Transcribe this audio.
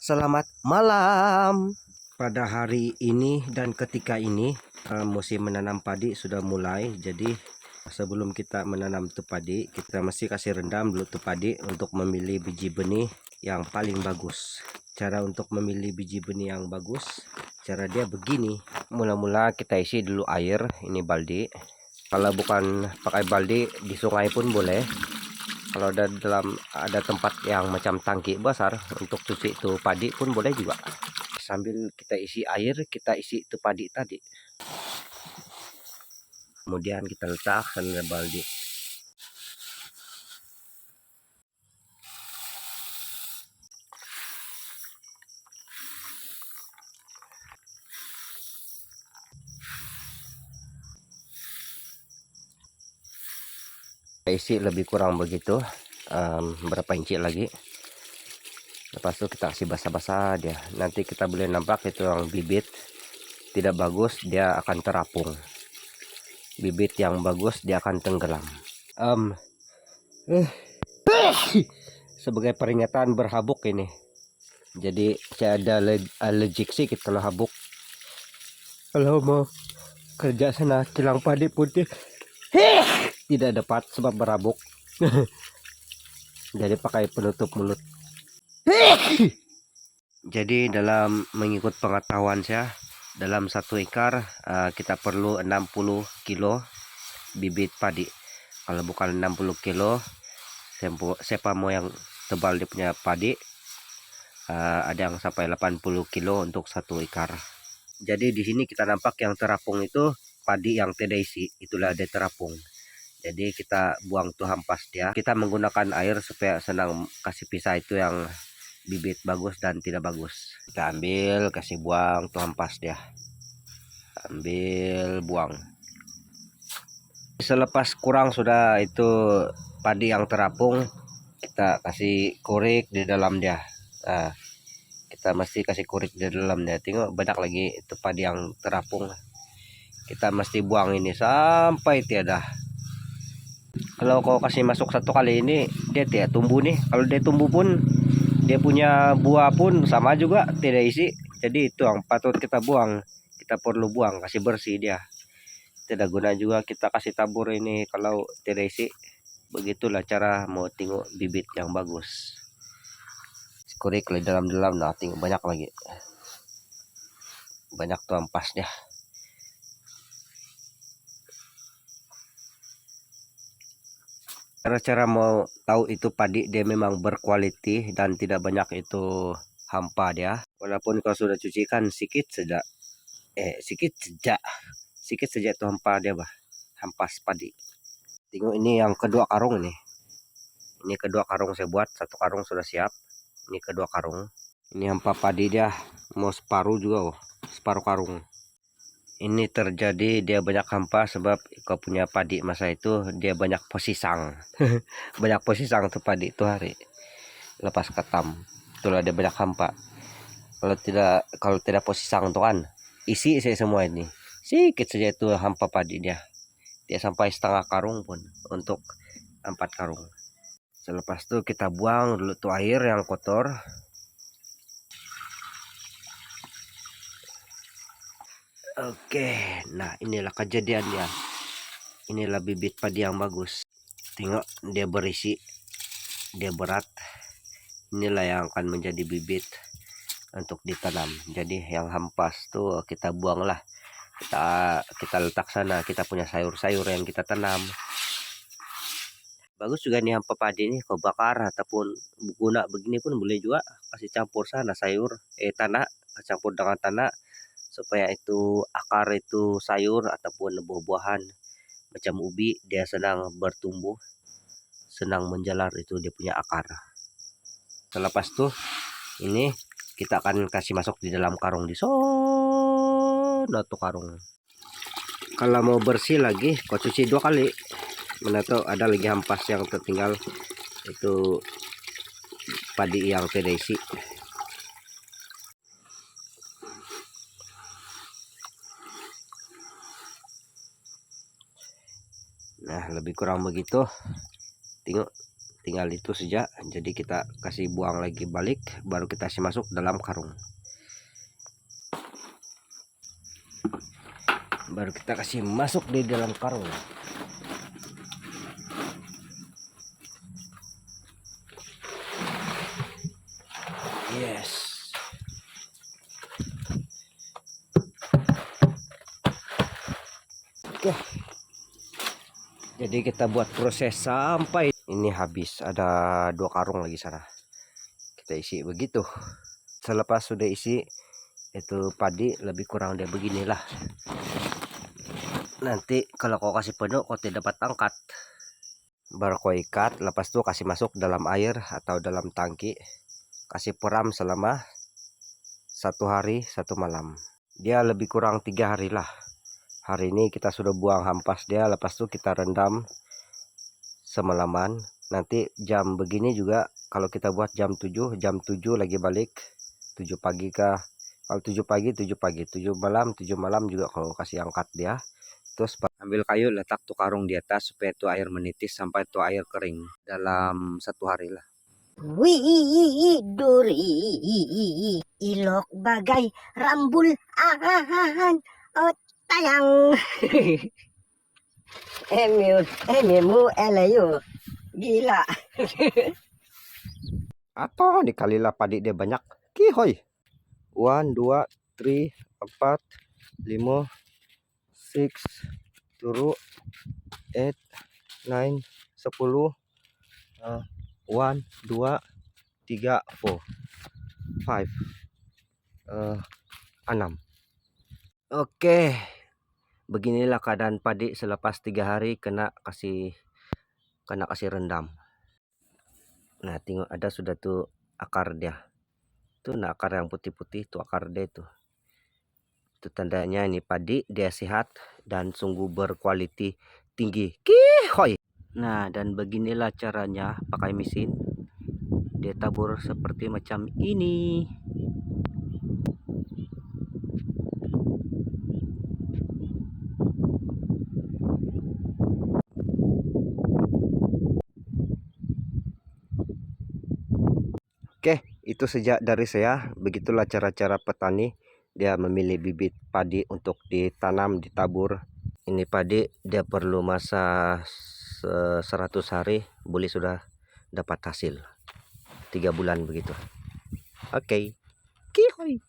Selamat malam. Pada hari ini dan ketika ini musim menanam padi sudah mulai. Jadi sebelum kita menanam tuh padi, kita mesti kasih rendam dulu tuh padi untuk memilih biji benih yang paling bagus. Cara untuk memilih biji benih yang bagus, cara dia begini. Mula-mula kita isi dulu air, ini baldi. Kalau bukan pakai baldi, di sungai pun boleh. Kalau ada tempat yang macam tangki besar untuk cuci itu padi pun boleh juga. Sambil kita isi air, kita isi itu padi tadi. Kemudian kita letakkan ke baldi. Kita isi lebih kurang begitu, berapa inci lagi. Lepas itu kita kasih basah-basah dia. Nanti kita boleh nampak itu yang bibit tidak bagus, dia akan terapung. Bibit yang bagus dia akan tenggelam. Sebagai peringatan berhabuk ini. Jadi saya ada allergic sedikit kalau habuk. Kalau mau kerja sana kilang padi putih tidak dapat sebab berhabuk. Jadi pakai penutup mulut. Jadi dalam mengikut pengetahuan saya, dalam 1 ekar kita perlu 60 kilo bibit padi. Kalau bukan 60 kilo, siapa mau yang tebal dia punya padi, ada yang sampai 80 kilo untuk 1 ekar. Jadi di sini kita nampak yang terapung itu padi yang tidak isi, itulah dia terapung. Jadi kita buang tuh hampas dia. Kita menggunakan air supaya senang kasih pisah itu yang bibit bagus dan tidak bagus. Kita ambil, kasih buang tuh hampas dia. Ambil, buang. Selepas kurang sudah itu padi yang terapung, kita kasih kurik di dalam dia. Nah, kita mesti kasih kurik di dalam dia. Tengok banyak lagi itu padi yang terapung. Kita mesti buang ini sampai tiada. Kalau kau kasih masuk 1 kali ini, dia tidak tumbuh nih. Kalau dia tumbuh pun, dia punya buah pun sama juga tidak isi. Jadi itu yang patut kita buang. Kita perlu buang, kasih bersih dia. Tidak guna juga kita kasih tabur ini kalau tidak isi. Begitulah cara mau tengok bibit yang bagus. Kurik di dalam-dalam, nah tengok banyak lagi. Banyak tuh ampasnya. Cara-cara mau tahu itu padi dia memang berkualiti dan tidak banyak itu hampa dia. Walaupun kau sudah cuci kan sedikit saja, sedikit saja itu hampa dia bah, hampas padi. Tengok ini yang kedua karung ini. Ini kedua karung saya buat, 1 karung sudah siap. Ini kedua karung. Ini hampa padi dia mau separuh juga, separuh karung. Ini terjadi dia banyak hampa sebab kau punya padi masa itu dia banyak posisang. Banyak posisang tuh padi itu hari. Lepas ketam. Itulah dia banyak hampa. Kalau tidak posisang tuh kan isi saya semua ini. Sedikit saja itu hampa padi dia. Dia sampai setengah karung pun untuk 4 karung. Selepas itu kita buang dulu tuh air yang kotor. Oke, nah inilah kejadiannya. Inilah bibit padi yang bagus. Tengok dia berisi, dia berat. Inilah yang akan menjadi bibit untuk ditanam. Jadi yang hampas tuh kita buanglah. Kita letak sana, kita punya sayur-sayur yang kita tanam. Bagus juga nih hampa padi ini, kau bakar ataupun guna begini pun boleh juga. Kasih campur sana sayur, tanah, campur dengan tanah supaya itu akar itu sayur ataupun buah-buahan macam ubi dia senang bertumbuh, senang menjalar itu dia punya akar. Selepas tuh ini kita akan kasih masuk di dalam karung di sono tuh karung. Kalau mau bersih lagi kau cuci 2 kali. Mana tuh ada lagi hampas yang tertinggal itu padi yang tidak isi. Nah lebih kurang begitu. Tengok tinggal itu saja. Jadi kita kasih buang lagi balik, baru kita kasih masuk dalam karung. Baru kita kasih masuk di dalam karung. Yes. Oke. Jadi kita buat proses sampai ini habis. Ada 2 karung lagi sana. Kita isi begitu. Selepas sudah isi itu padi, lebih kurang dia beginilah. Nanti kalau kau kasih penuh, kau tidak dapat angkat. Baru kau ikat, lepas itu kasih masuk dalam air atau dalam tangki. Kasih peram selama 1 hari 1 malam. Dia lebih kurang 3 hari lah. Hari ini kita sudah buang hampas dia, lepas itu kita rendam semalaman. Nanti jam begini juga kalau kita buat jam 7 lagi balik. 7 pagi kah? Kalau 7 pagi 7 pagi, 7 malam juga kalau kasih angkat dia. Terus ambil kayu, letak tuh karung di atas supaya tuh air menitis sampai tuh air kering dalam 1 hari lah. Wih, duri, ilok bagai rambul ahan, oh tayang. Emimu elayu, gila. Atau dikalilah padi dia banyak. Kihoy. 1, 2, 3, 4, 5, 6, 7, 8, 9, 10, 1, 2, 3, 4, 5, 6. Oke, beginilah keadaan padi selepas 3 hari kena kasih rendam. Nah, tengok ada sudah tuh akar dia. Tuh nah akar yang putih-putih tuh akar dia itu. Itu tandanya ini padi dia sehat dan sungguh berkualiti tinggi. Kihoy. Nah, dan beginilah caranya pakai mesin. Dia tabur seperti macam ini. Oke, itu saja dari saya. Begitulah cara-cara petani dia memilih bibit padi untuk ditanam, ditabur. Ini padi dia perlu masa 100 hari boleh sudah dapat hasil. 3 bulan begitu. Oke. Kihoy.